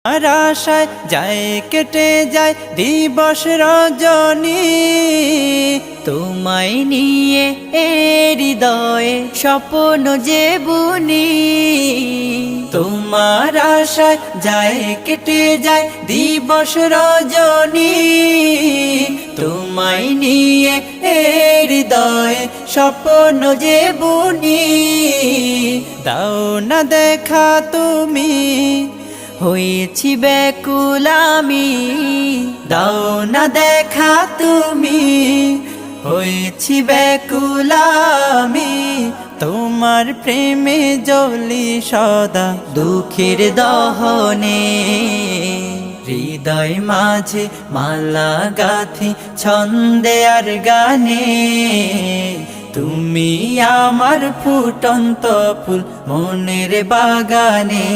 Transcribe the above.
আর আশায় যায় কেটে যায় দিবস রজনী, তোমায় নিয়ে হৃদয়ে স্বপ্ন যে বুনি। তোমার আশায় যায় কেটে যায় দিবস রজনী, তোমায় নিয়ে হৃদয়ে স্বপ্ন যে বুনি। দাও না দেখা তুমি, হয়েছি ব্যাকুল আমি, দাও না দেখা তুমি, হয়েছি ব্যাকুল আমি। তোমার প্রেমে জ্বলি সদা দুঃখের দহনে, হৃদয় মাঝে মালা গাথি ছন্দে আর গানে। তুমি আমার ফুটন্ত ফুল মনের বাগানে।